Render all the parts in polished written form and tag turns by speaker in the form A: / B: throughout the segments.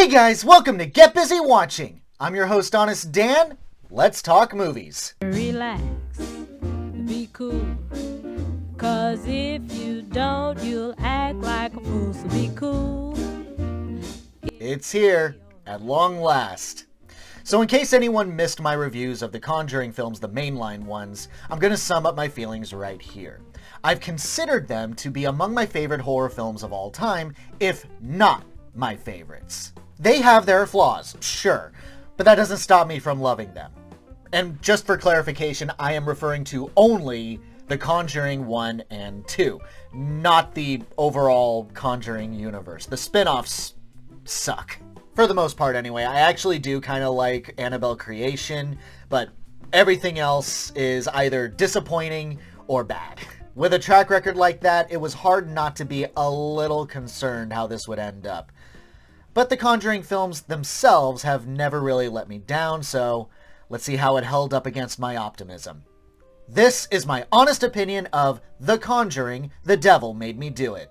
A: Hey guys, welcome to Get Busy Watching. I'm your host, Honest Dan. Let's talk movies.
B: Relax, be cool, cause if you don't, you'll act like a fool, so be cool.
A: It's here, at long last. So in case anyone missed my reviews of the Conjuring films, the mainline ones, I'm going to sum up my feelings right here. I've considered them to be among my favorite horror films of all time, if not my favorites. They have their flaws, sure, but that doesn't stop me from loving them. And just for clarification, I am referring to only The Conjuring 1 and 2, not the overall Conjuring universe. The spin-offs suck. For the most part anyway. I actually do kind of like Annabelle Creation, but everything else is either disappointing or bad. With a track record like that, it was hard not to be a little concerned how this would end up. But the Conjuring films themselves have never really let me down, so let's see how it held up against my optimism. This is my honest opinion of The Conjuring, The Devil Made Me Do It.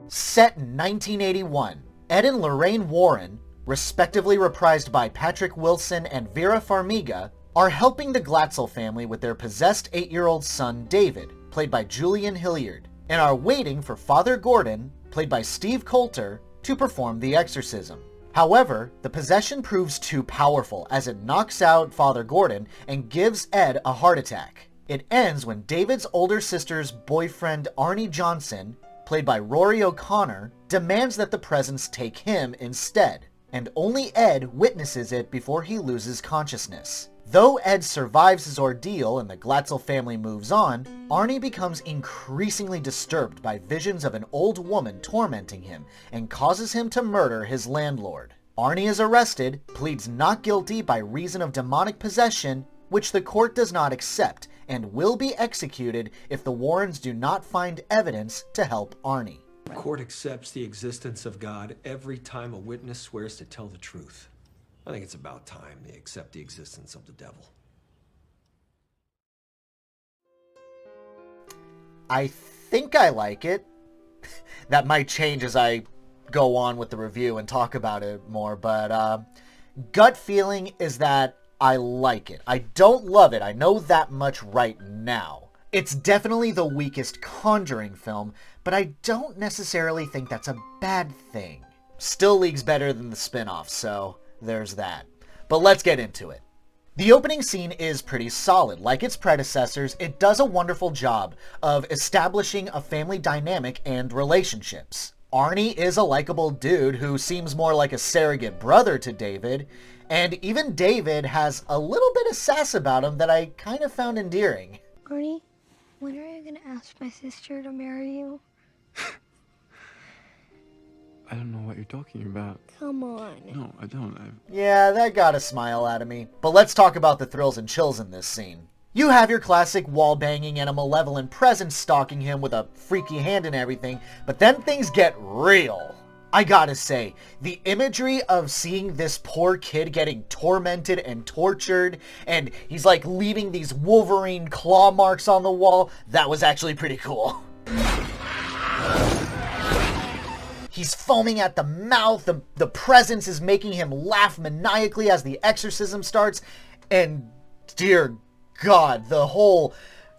A: Set in 1981, Ed and Lorraine Warren, respectively reprised by Patrick Wilson and Vera Farmiga, are helping the Glatzel family with their possessed 8-year-old son David, played by Julian Hilliard, and are waiting for Father Gordon, played by Steve Coulter, to perform the exorcism. However, the possession proves too powerful as it knocks out Father Gordon and gives Ed a heart attack. It ends when David's older sister's boyfriend Arnie Johnson, played by Rory O'Connor, demands that the presence take him instead, and only Ed witnesses it before he loses consciousness. Though Ed survives his ordeal and the Glatzel family moves on, Arnie becomes increasingly disturbed by visions of an old woman tormenting him and causes him to murder his landlord. Arnie is arrested, pleads not guilty by reason of demonic possession, which the court does not accept, and will be executed if the Warrens do not find evidence to help Arnie.
C: The court accepts the existence of God every time a witness swears to tell the truth. I think it's about time they accept the existence of the devil.
A: I think I like it. That might change as I go on with the review and talk about it more, but gut feeling is that I like it. I don't love it. I know that much right now. It's definitely the weakest Conjuring film, but I don't necessarily think that's a bad thing. Still leagues better than the spin-off, so there's that. But let's get into it. The opening scene is pretty solid. Like its predecessors, it does a wonderful job of establishing a family dynamic and relationships. Arnie is a likable dude who seems more like a surrogate brother to David, and even David has a little bit of sass about him that I kind of found endearing.
D: Arnie, when are you gonna ask my sister to marry you?
E: I don't know what you're talking about.
D: Come on.
E: No, I don't.
A: Yeah, that got a smile out of me. But let's talk about the thrills and chills in this scene. You have your classic wall-banging and a malevolent presence stalking him with a freaky hand and everything, but then things get real. I gotta say, the imagery of seeing this poor kid getting tormented and tortured, and he's like leaving these Wolverine claw marks on the wall, that was actually pretty cool. He's foaming at the mouth, the presence is making him laugh maniacally as the exorcism starts, and dear God, the whole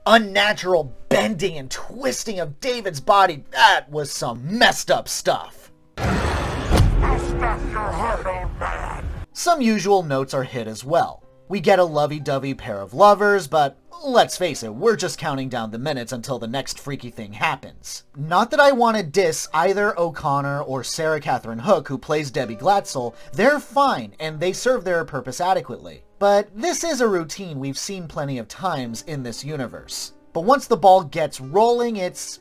A: unnatural bending and twisting of David's body, that was some messed up stuff.
F: I'll stop your heart, old man.
A: Some usual notes are hit as well. We get a lovey-dovey pair of lovers, but let's face it, we're just counting down the minutes until the next freaky thing happens. Not that I want to diss either O'Connor or Sarah Catherine Hook, who plays Debbie Glatzel. They're fine, and they serve their purpose adequately. But this is a routine we've seen plenty of times in this universe. But once the ball gets rolling, it's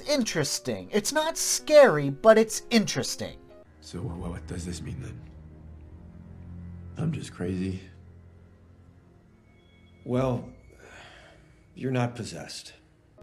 A: interesting. It's not scary, but it's interesting.
E: So what does this mean then? I'm just crazy.
C: Well, you're not possessed.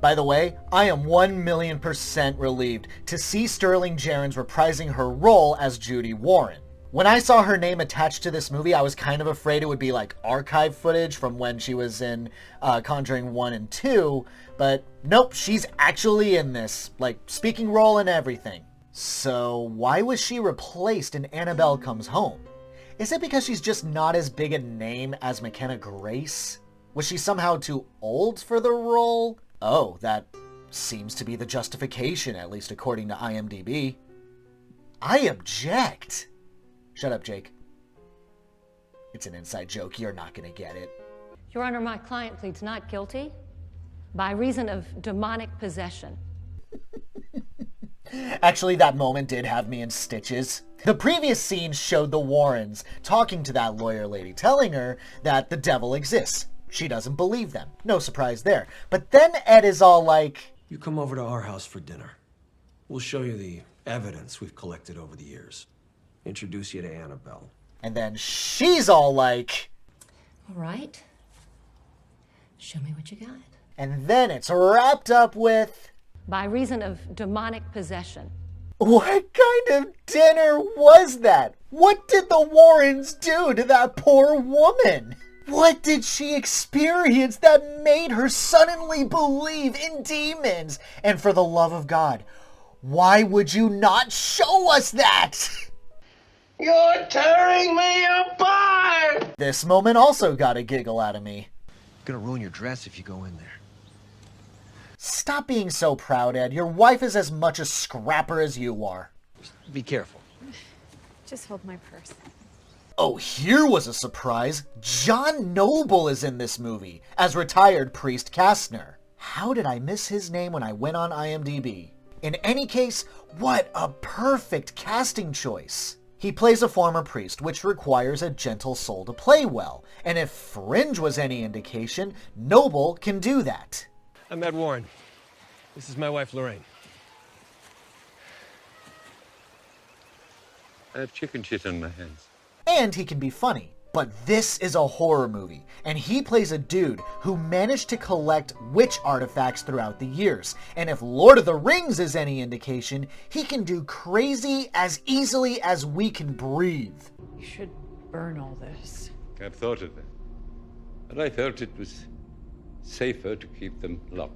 A: By the way, I am 1,000,000% relieved to see Sterling Jarens reprising her role as Judy Warren. When I saw her name attached to this movie, I was kind of afraid it would be like archive footage from when she was in Conjuring 1 and 2, but nope, she's actually in this, like speaking role and everything. So why was she replaced in Annabelle Comes Home? Is it because she's just not as big a name as McKenna Grace? Was she somehow too old for the role? Oh, that seems to be the justification, at least according to IMDb. I object. Shut up, Jake. It's an inside joke. You're not going to get it.
G: Your Honor, my client pleads not guilty by reason of demonic possession.
A: Actually, that moment did have me in stitches. The previous scene showed the Warrens talking to that lawyer lady, telling her that the devil exists. She doesn't believe them. No surprise there. But then Ed is all like,
C: You come over to our house for dinner. We'll show you the evidence we've collected over the years. Introduce you to Annabelle.
A: and then she's all like,
G: All right. Show me what you got.
A: and then it's wrapped up with,
G: By reason of demonic possession.
A: what kind of dinner was that? What did the Warrens do to that poor woman? What did she experience that made her suddenly believe in demons? And for the love of God, why would you not show us that?
F: You're tearing me apart!
A: This moment also got a giggle out of me.
H: Gonna ruin your dress if you go in there.
A: Stop being so proud, Ed. Your wife is as much a scrapper as you are.
H: Be careful.
I: Just hold my purse.
A: Oh, here was a surprise. John Noble is in this movie as retired priest Kastner. How did I miss his name when I went on IMDb? In any case, what a perfect casting choice. He plays a former priest, which requires a gentle soul to play well. And if Fringe was any indication, Noble can do that.
J: I'm Ed Warren. This is my wife, Lorraine.
K: I have chicken shit on my hands.
A: And he can be funny. But this is a horror movie, and he plays a dude who managed to collect witch artifacts throughout the years. And if Lord of the Rings is any indication, he can do crazy as easily as we can breathe.
I: You should burn all this.
K: I've thought of that. But I felt it was safer to keep them locked.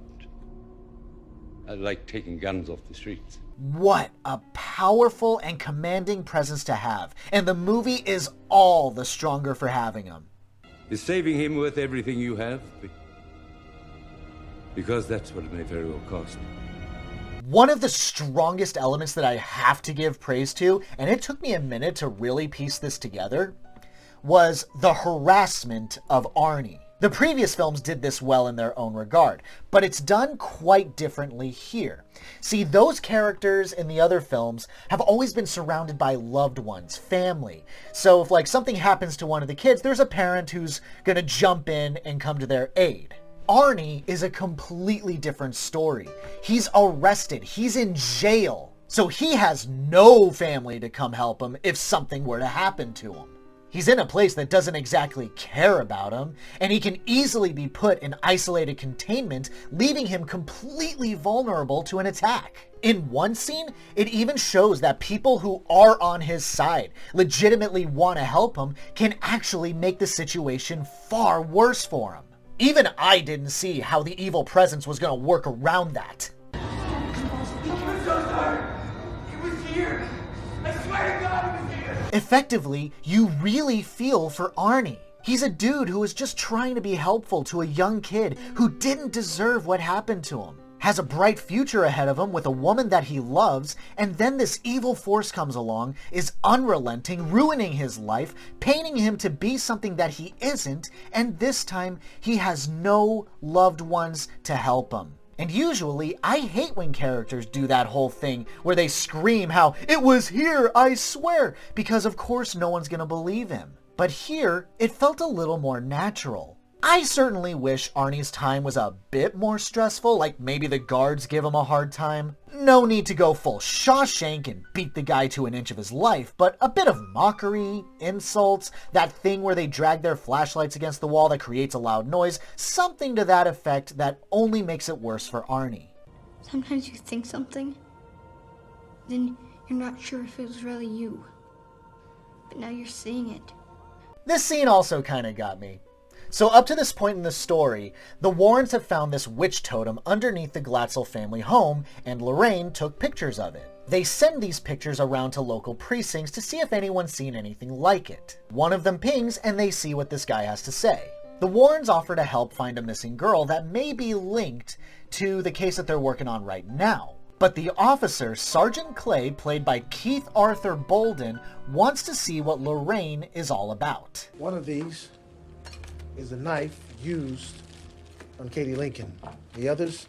K: I like taking guns off the streets.
A: What a powerful and commanding presence to have, and the movie is all the stronger for having him.
K: Is saving him worth everything you have? Because that's what it may very well cost.
A: One of the strongest elements that I have to give praise to, and it took me a minute to really piece this together, was the harassment of Arnie. The previous films did this well in their own regard, but it's done quite differently here. See, those characters in the other films have always been surrounded by loved ones, family. So if like something happens to one of the kids, there's a parent who's gonna jump in and come to their aid. Arnie is a completely different story. He's arrested, he's in jail, so he has no family to come help him if something were to happen to him. He's in a place that doesn't exactly care about him, and he can easily be put in isolated containment, leaving him completely vulnerable to an attack. In one scene, it even shows that people who are on his side, legitimately want to help him, can actually make the situation far worse for him. Even I didn't see how the evil presence was going to work around that. Effectively, you really feel for Arnie. He's a dude who is just trying to be helpful to a young kid who didn't deserve what happened to him. Has a bright future ahead of him with a woman that he loves, and then this evil force comes along, is unrelenting, ruining his life, painting him to be something that he isn't, and this time he has no loved ones to help him. And usually, I hate when characters do that whole thing where they scream how, "It was here, I swear," because of course no one's gonna believe him. But here, it felt a little more natural. I certainly wish Arnie's time was a bit more stressful, like maybe the guards give him a hard time. No need to go full Shawshank and beat the guy to an inch of his life, but a bit of mockery, insults, that thing where they drag their flashlights against the wall that creates a loud noise, something to that effect that only makes it worse for Arnie.
D: Sometimes you think something, then you're not sure if it was really you. but now you're seeing it.
A: This scene also kind of got me. So up to this point in the story, the Warrens have found this witch totem underneath the Glatzel family home, and Lorraine took pictures of it. They send these pictures around to local precincts to see if anyone's seen anything like it. One of them pings, and they see what this guy has to say. The Warrens offer to help find a missing girl that may be linked to the case that they're working on right now. But the officer, Sergeant Clay, played by Keith Arthur Bolden, wants to see what Lorraine is all about.
L: One of these is a knife used on Katie Lincoln. The others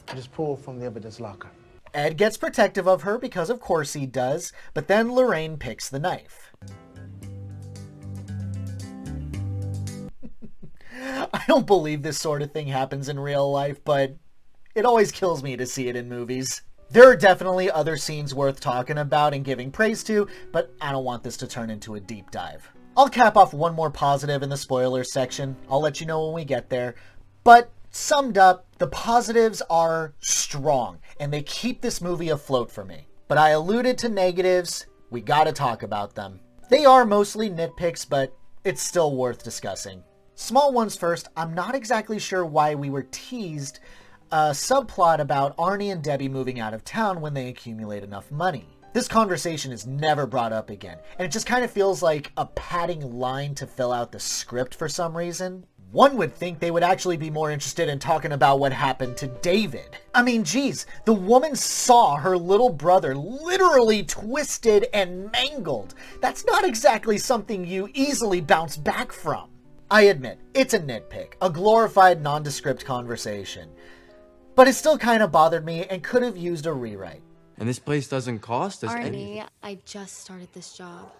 L: I just pulled from the evidence locker.
A: Ed gets protective of her because of course he does, but then Lorraine picks the knife. I don't believe this sort of thing happens in real life, but it always kills me to see it in movies. There are definitely other scenes worth talking about and giving praise to, but I don't want this to turn into a deep dive. I'll cap off one more positive in the spoilers section. I'll let you know when we get there. But summed up, the positives are strong, and they keep this movie afloat for me. But I alluded to negatives. We gotta talk about them. They are mostly nitpicks, but it's still worth discussing. Small ones first. I'm not exactly sure why we were teased a subplot about Arnie and Debbie moving out of town when they accumulate enough money. This conversation is never brought up again, and it just kind of feels like a padding line to fill out the script for some reason. One would think they would actually be more interested in talking about what happened to David. I mean, geez, the woman saw her little brother literally twisted and mangled. That's not exactly something you easily bounce back from. I admit, it's a nitpick, a glorified nondescript conversation. But it still kind of bothered me and could have used a rewrite.
M: And this place doesn't cost us
N: Arnie,
M: anything.
N: I just started this job.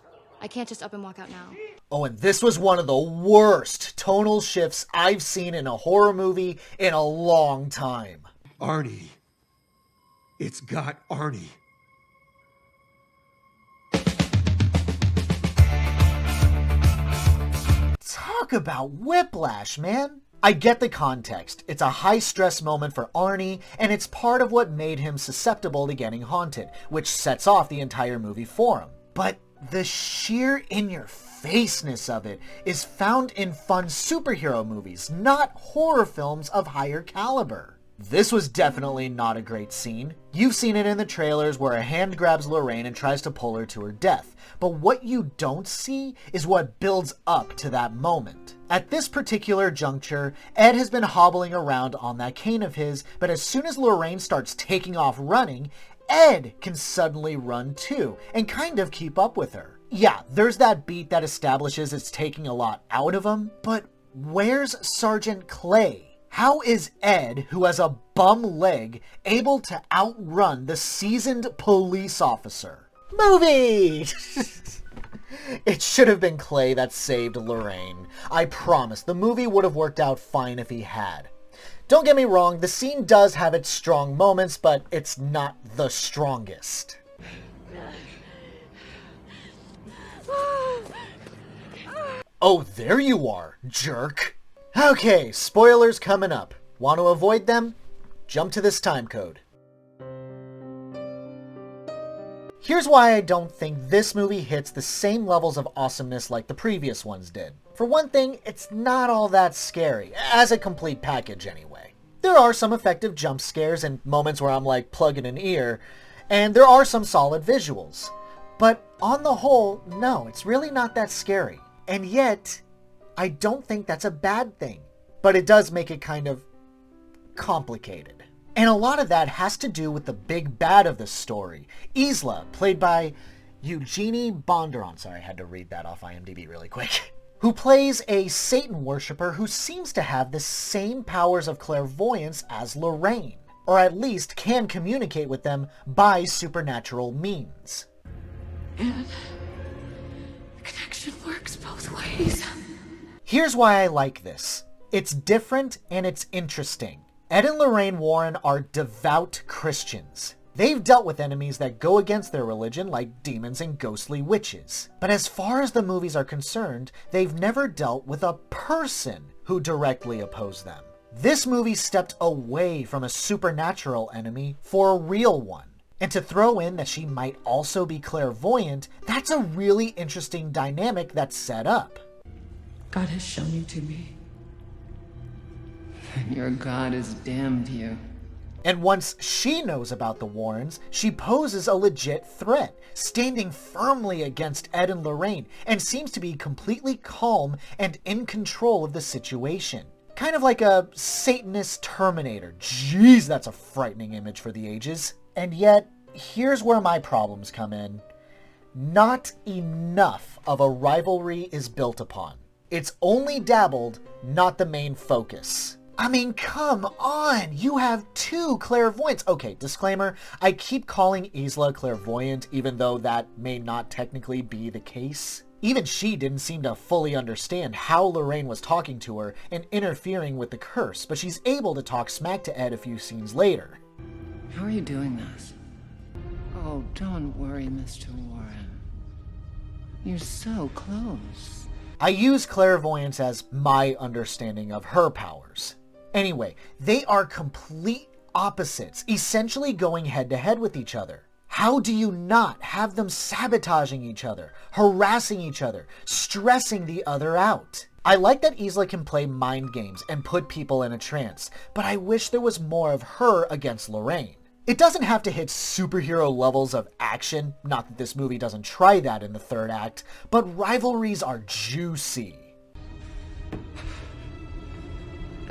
N: I can't just up and walk out now.
A: Oh, and this was one of the worst tonal shifts I've seen in a horror movie in a long time.
C: Arnie. It's got Arnie.
A: Talk about whiplash, man. I get the context. It's a high-stress moment for Arnie, and it's part of what made him susceptible to getting haunted, which sets off the entire movie for him. But the sheer in-your-faceness of it is found in fun superhero movies, not horror films of higher caliber. This was definitely not a great scene. You've seen it in the trailers where a hand grabs Lorraine and tries to pull her to her death. But what you don't see is what builds up to that moment. At this particular juncture, Ed has been hobbling around on that cane of his, but as soon as Lorraine starts taking off running, Ed can suddenly run too, and kind of keep up with her. Yeah, there's that beat that establishes it's taking a lot out of him, but where's Sergeant Clay? How is Ed, who has a bum leg, able to outrun the seasoned police officer? Movie! It should have been Clay that saved Lorraine. I promise, the movie would have worked out fine if he had. Don't get me wrong, the scene does have its strong moments, but it's not the strongest. Oh, there you are, jerk. Okay, spoilers coming up. Want to avoid them? Jump to this time code. Here's why I don't think this movie hits the same levels of awesomeness like the previous ones did. For one thing, it's not all that scary, as a complete package anyway. There are some effective jump scares and moments where I'm like plugging an ear, and there are some solid visuals. But on the whole, no, it's really not that scary. And yet, I don't think that's a bad thing. But it does make it kind of complicated. And a lot of that has to do with the big bad of the story, Isla, played by Eugenie Bondurant. Sorry, I had to read that off IMDb really quick. Who plays a Satan worshiper who seems to have the same powers of clairvoyance as Lorraine, or at least can communicate with them by supernatural means.
I: And the connection works both ways.
A: Here's why I like this. It's different and it's interesting. Ed and Lorraine Warren are devout Christians. They've dealt with enemies that go against their religion, like demons and ghostly witches. But as far as the movies are concerned, they've never dealt with a person who directly opposed them. This movie stepped away from a supernatural enemy for a real one. And to throw in that she might also be clairvoyant, that's a really interesting dynamic that's set up.
I: God has shown you to me. And your God has damned you.
A: And once she knows about the Warrens, she poses a legit threat, standing firmly against Ed and Lorraine, and seems to be completely calm and in control of the situation. Kind of like a Satanist Terminator. Jeez, that's a frightening image for the ages. And yet, here's where my problems come in. Not enough of a rivalry is built upon. It's only dabbled, not the main focus. I mean, come on! You have two clairvoyants! Okay, disclaimer, I keep calling Isla clairvoyant even though that may not technically be the case. Even she didn't seem to fully understand how Lorraine was talking to her and interfering with the curse, but she's able to talk smack to Ed a few scenes later.
I: How are you doing this? Oh, don't worry, Mr. Warren. You're so close.
A: I use clairvoyance as my understanding of her powers. Anyway, they are complete opposites, essentially going head to head with each other. How do you not have them sabotaging each other, harassing each other, stressing the other out? I like that Isla can play mind games and put people in a trance, but I wish there was more of her against Lorraine. It doesn't have to hit superhero levels of action, not that this movie doesn't try that in the third act, but rivalries are juicy.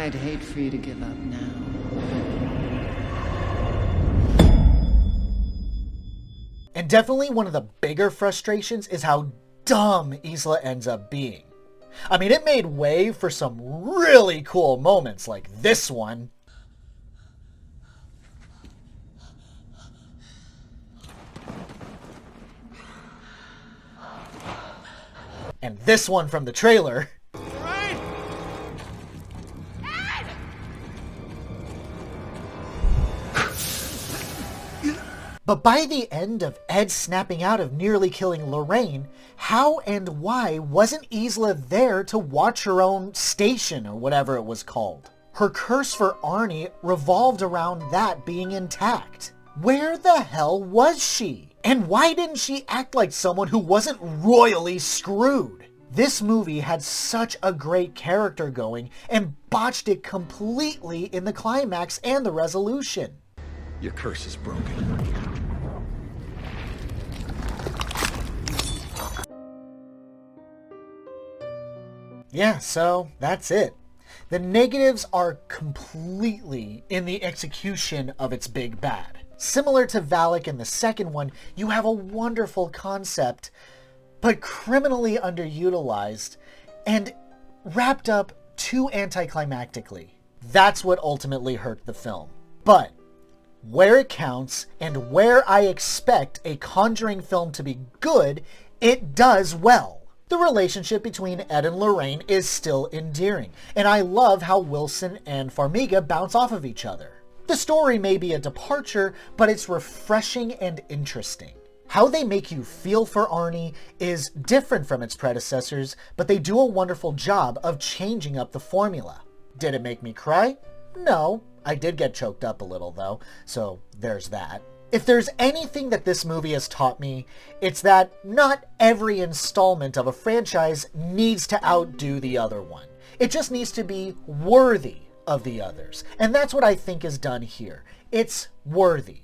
I: I'd hate for you to give up now.
A: And definitely one of the bigger frustrations is how dumb Isla ends up being. I mean, it made way for some really cool moments like this one. And this one from the trailer. But by the end of Ed snapping out of nearly killing Lorraine, how and why wasn't Isla there to watch her own station or whatever it was called? Her curse for Arnie revolved around that being intact. Where the hell was she? And why didn't she act like someone who wasn't royally screwed? This movie had such a great character going and botched it completely in the climax and the resolution.
C: Your curse is broken.
A: Yeah, so that's it. The negatives are completely in the execution of its big bad. Similar to Valak in the second one, you have a wonderful concept, but criminally underutilized and wrapped up too anticlimactically. That's what ultimately hurt the film. But where it counts and where I expect a Conjuring film to be good, it does well. The relationship between Ed and Lorraine is still endearing, and I love how Wilson and Farmiga bounce off of each other. The story may be a departure, but it's refreshing and interesting. How they make you feel for Arnie is different from its predecessors, but they do a wonderful job of changing up the formula. Did it make me cry? No. I did get choked up a little though, so there's that. If there's anything that this movie has taught me, it's that not every installment of a franchise needs to outdo the other one. It just needs to be worthy of the others. And that's what I think is done here. It's worthy.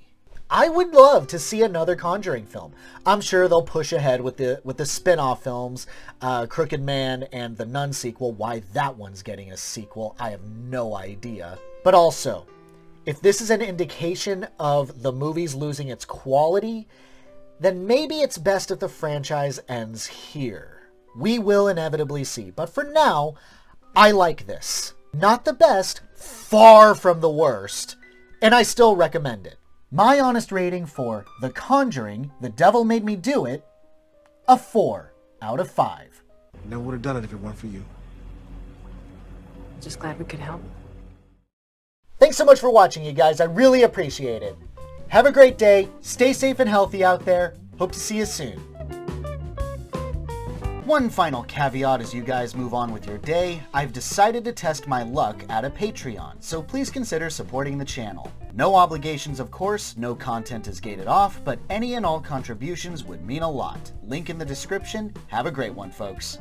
A: I would love to see another Conjuring film. I'm sure they'll push ahead with the spin-off films, Crooked Man and the Nun sequel. Why that one's getting a sequel, I have no idea. But also, if this is an indication of the movie's losing its quality, then maybe it's best if the franchise ends here. We will inevitably see, but for now, I like this. Not the best, far from the worst, and I still recommend it. My honest rating for The Conjuring, The Devil Made Me Do It, a 4 out of 5.
L: Never would have done it if it weren't for you.
I: Just glad we could help.
A: Thanks so much for watching, you guys. I really appreciate it. Have a great day. Stay safe and healthy out there. Hope to see you soon. One final caveat as you guys move on with your day, I've decided to test my luck at a Patreon, so please consider supporting the channel. No obligations, of course, no content is gated off, but any and all contributions would mean a lot. Link in the description. Have a great one, folks.